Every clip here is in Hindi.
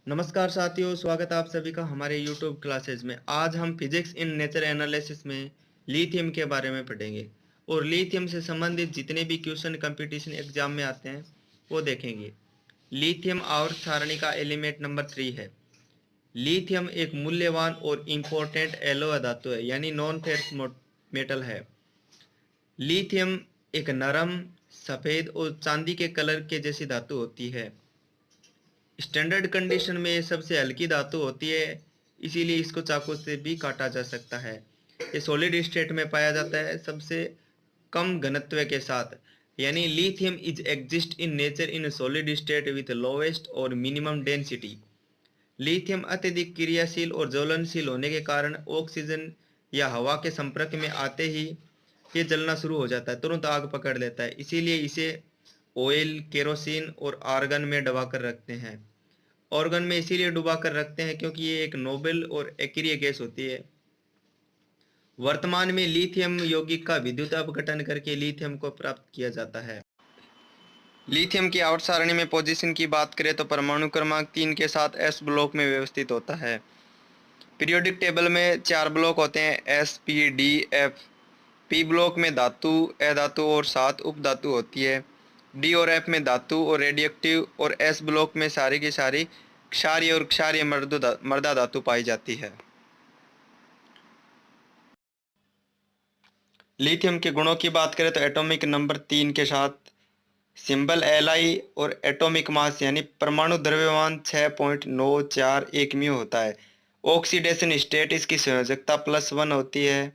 नमस्कार साथियों, स्वागत है आप सभी का हमारे YouTube क्लासेस में। आज हम फिजिक्स इन नेचर एनालिसिस में लिथियम के बारे में पढ़ेंगे और लिथियम से संबंधित जितने भी क्वेश्चन कंपटीशन एग्जाम में आते हैं वो देखेंगे। लिथियम आवर्त सारणी का एलिमेंट नंबर 3 है। लिथियम एक मूल्यवान और इम्पोर्टेंट एलॉय धातु है, यानी नॉन फेरस मेटल है। लिथियम एक नरम, सफेद और चांदी के कलर के जैसी धातु होती है। स्टैंडर्ड कंडीशन में सबसे हल्की धातु होती है, इसीलिए इसको चाकू से भी काटा जा सकता है। ये सॉलिड स्टेट में पाया जाता है सबसे कम घनत्व के साथ, यानी lithium is exist in nature in solid state with lowest और मिनिमम डेंसिटी। लिथियम अत्यधिक क्रियाशील और ज्वलनशील होने के कारण ऑक्सीजन या हवा के संपर्क में आते ही ये जलना शुरू हो जाता है, तुरंत आग पकड़ लेता है। इसीलिए इसे ऑयल, केरोसिन और आर्गन में दबा कर रखते हैं। ऑर्गन में इसीलिए डुबा कर रखते हैं क्योंकि ये एक नोबल और अक्रिय गैस होती है। वर्तमान में लिथियम यौगिक का विद्युत अपघटन करके लिथियम को प्राप्त किया जाता है। लिथियम की आवर्त सारणी में पोजीशन की बात करें तो परमाणु क्रमांक 3 के साथ एस ब्लॉक में व्यवस्थित होता है। पीरियोडिक टेबल में 4 ब्लॉक होते हैं, S, P, D, F. P block में धातु, अधातु और 7 उप धातु होती है। डी और एफ में धातु और रेडियोएक्टिव, और एस ब्लॉक में सारी की सारी क्षारीय और क्षारीय मृदा धातु पाई जाती है। लिथियम के गुणों की बात करें तो एटॉमिक नंबर 3 के साथ सिंबल Li और एटॉमिक मास यानी परमाणु द्रव्यमान 6.941 म्यू होता है। ऑक्सीडेशन स्टेट इसकी संयोजकता +1 होती है,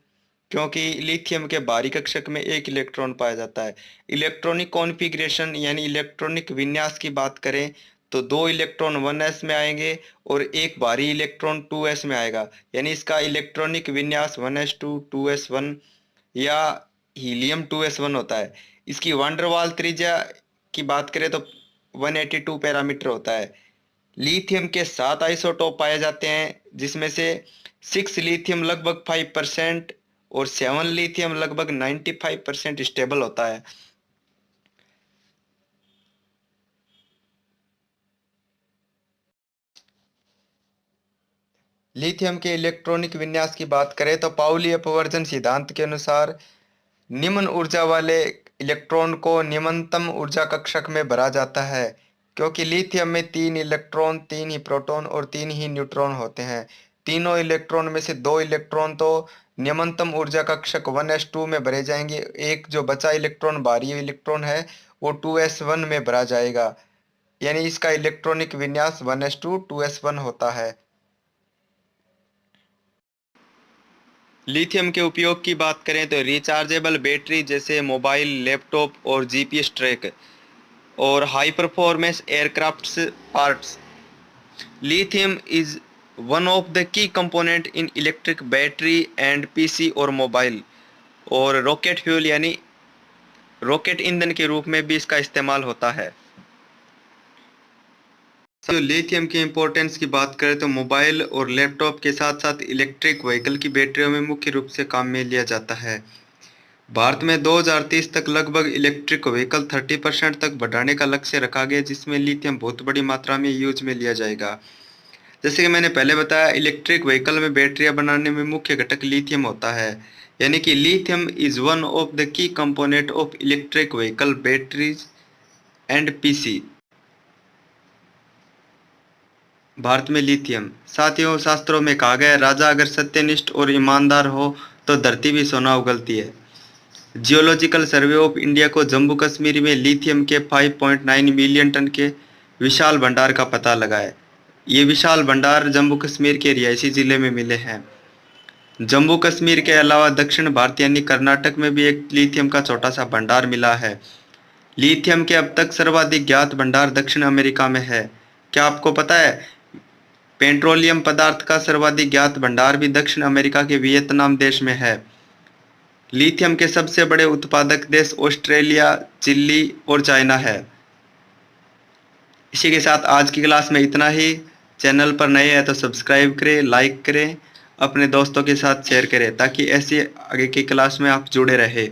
क्योंकि लिथियम के बाहरी कक्षक में एक इलेक्ट्रॉन पाया जाता है। इलेक्ट्रॉनिक कॉन्फ़िगरेशन यानी इलेक्ट्रॉनिक विन्यास की बात करें तो 2 इलेक्ट्रॉन 1s में आएंगे और एक बाहरी इलेक्ट्रॉन 2s में आएगा, यानी इसका इलेक्ट्रॉनिक विन्यास 1s2 2s1 या हीलियम 2s1 होता है। इसकी वांडरवाल त्रिज्या की बात करें तो 182 पैरामीटर होता है। लिथियम के 7 आइसोटोप पाए जाते हैं, जिसमें से 6 लिथियम लगभग 5% और 7 लिथियम लगभग 95% स्टेबल होता है। लिथियम के इलेक्ट्रॉनिक विन्यास की बात करें तो पाउली अपवर्जन सिद्धांत के अनुसार निम्न ऊर्जा वाले इलेक्ट्रॉन को निम्नतम ऊर्जा कक्षक में भरा जाता है, क्योंकि लिथियम में 3 इलेक्ट्रॉन, 3 ही प्रोटॉन और 3 ही न्यूट्रॉन होते हैं। तीनों इलेक्ट्रॉन में से 2 इलेक्ट्रॉन तो निम्नतम ऊर्जा कक्षक 1s2 में भरे जाएंगे, एक जो बचा इलेक्ट्रॉन बाहरी इलेक्ट्रॉन है वो 2s1 में भरा जाएगा, यानी इसका इलेक्ट्रॉनिक विन्यास 1s2 2s1 होता है। लिथियम के उपयोग की बात करें तो रिचार्जेबल बैटरी जैसे मोबाइल, लैपटॉप और जीपीएस ट्रैक और high performance aircrafts parts. Lithium is one of the key component in electric battery and PC और मोबाइल, और रॉकेट फ्यूल यानी रॉकेट ईंधन के रूप में भी इसका इस्तेमाल होता है। तो लिथियम की इंपॉर्टेंस की बात करें तो मोबाइल और लैपटॉप के साथ साथ इलेक्ट्रिक व्हीकल की बैटरियों में मुख्य रूप से काम में लिया जाता है। भारत में 2030 तक लगभग इलेक्ट्रिक व्हीकल 30% तक बढ़ाने का लक्ष्य रखा गया, जिसमें लिथियम बहुत बड़ी मात्रा में यूज में लिया जाएगा। जैसे कि मैंने पहले बताया, इलेक्ट्रिक व्हीकल में बैटरियां बनाने में मुख्य घटक लिथियम होता है, यानी कि lithium is one of the key component of electric vehicle batteries and PC. Bharat में लिथियम। साथियों, शास्त्रों में कहा गया है, राजा अगर सत्यनिष्ठ और ईमानदार हो तो धरती भी सोना उगलती है। जियोलॉजिकल सर्वे ऑफ इंडिया को जम्मू कश्मीर में लिथियम के 5.9 मिलियन टन के विशाल भंडार का पता लगा है। ये विशाल भंडार जम्मू कश्मीर के रिहायशी जिले में मिले हैं। जम्मू कश्मीर के अलावा दक्षिण भारत यानी कर्नाटक में भी एक लिथियम का छोटा सा भंडार मिला है। लिथियम के अब तक सर्वाधिक ज्ञात भंडार दक्षिण अमेरिका में है। क्या आपको पता है, पेट्रोलियम पदार्थ का सर्वाधिक ज्ञात भंडार भी दक्षिण अमेरिका के वियतनाम देश में है। लिथियम के सबसे बड़े उत्पादक देश ऑस्ट्रेलिया, चिली और चाइना है। इसी के साथ आज की क्लास में इतना ही। चैनल पर नए हैं तो सब्सक्राइब करें, लाइक करें, अपने दोस्तों के साथ शेयर करें, ताकि ऐसी आगे की क्लास में आप जुड़े रहें।